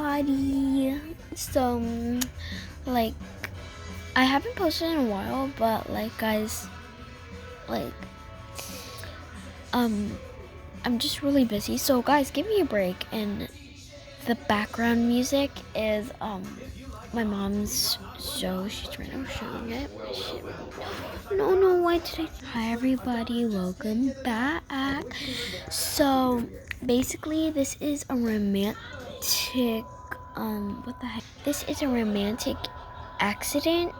everybody. So, like, I haven't posted in a while, but like, guys, like, I'm just really busy. So, guys, give me a break. And the background music is my mom's show. She's right now showing it. No, why did I? Hi, everybody. Welcome back. So, basically, this is a romantic. What the heck? This is a romantic accident,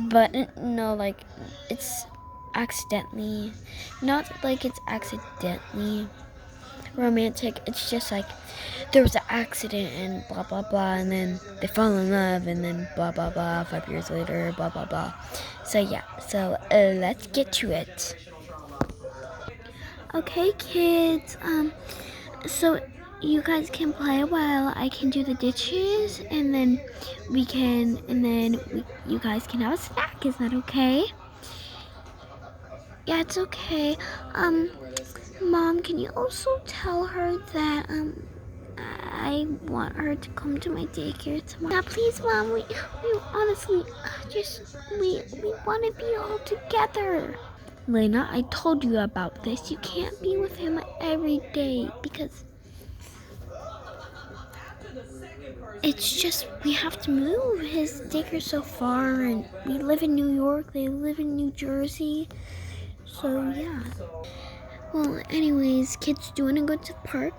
but no, like it's accidentally, not like it's accidentally romantic. It's just like there was an accident and blah blah blah, and then they fall in love, and then blah blah blah. 5 years later, blah blah blah. So yeah, so let's get to it. Okay, kids. So you guys can play while I can do the dishes, and then you guys can have a snack. Is that okay? Yeah, it's okay. Mom, can you also tell her that I want her to come to my daycare tomorrow? Yeah, please, Mom. We honestly we want to be all together. Lena, I told you about this. You can't be with him every day because it's just we have to move. His daycare's so far, and we live in New York. They live in New Jersey. So yeah. Well, anyways, kids, do you want to go to the park?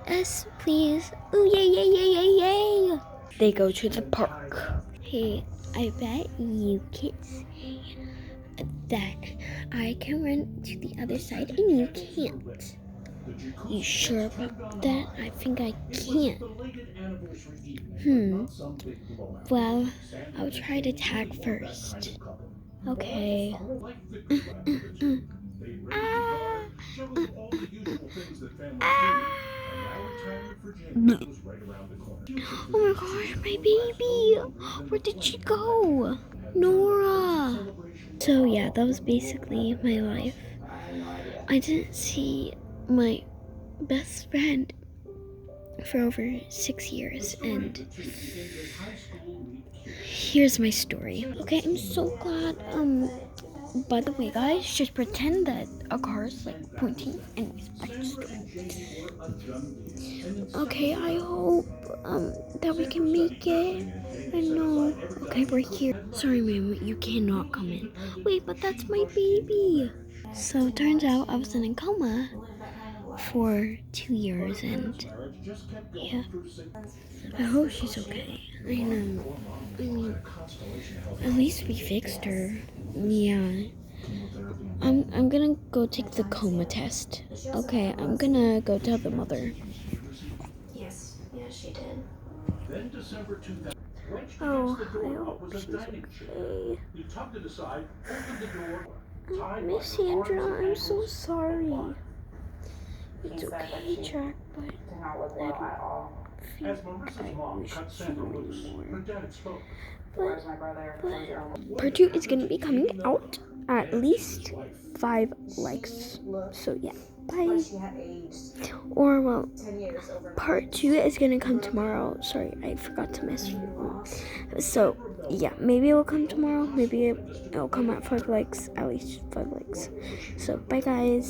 Yes, please. Ooh, yay! They go to the park. Hey, I bet you kids that I can run to the other side and you can't. You sure about that? I think I can. Well, I'll try to tag first. Okay. Ah. Oh my gosh, my baby! Where did she go? Nora! So yeah, that was basically my life. I didn't see my best friend for over 6 years, and here's my story. Okay, I'm so glad. By the way, guys, just pretend that a car is like pointing. Anyways, back to the story. Okay, I hope that we can make it. I know. Okay, we're here. Sorry, ma'am, you cannot come in. Wait, but that's my baby. So it turns out I was in a coma for 2 years, and yeah, I hope she's okay. I know. I mean, at least we fixed her. Yeah. I'm gonna go take the coma test. Okay, I'm gonna go tell the mother. Yes, she did. Oh, I hope she's okay. Miss Sandra, I'm so sorry. It's okay, Jack, but I don't think we should see him anymore. But part 2 is gonna be coming out at least 5 likes. So yeah, bye. Or well, part 2 is gonna come tomorrow. Sorry, I forgot to miss. So yeah, maybe it will come tomorrow. Maybe it'll come at 5 likes, at least 5 likes. So bye, guys.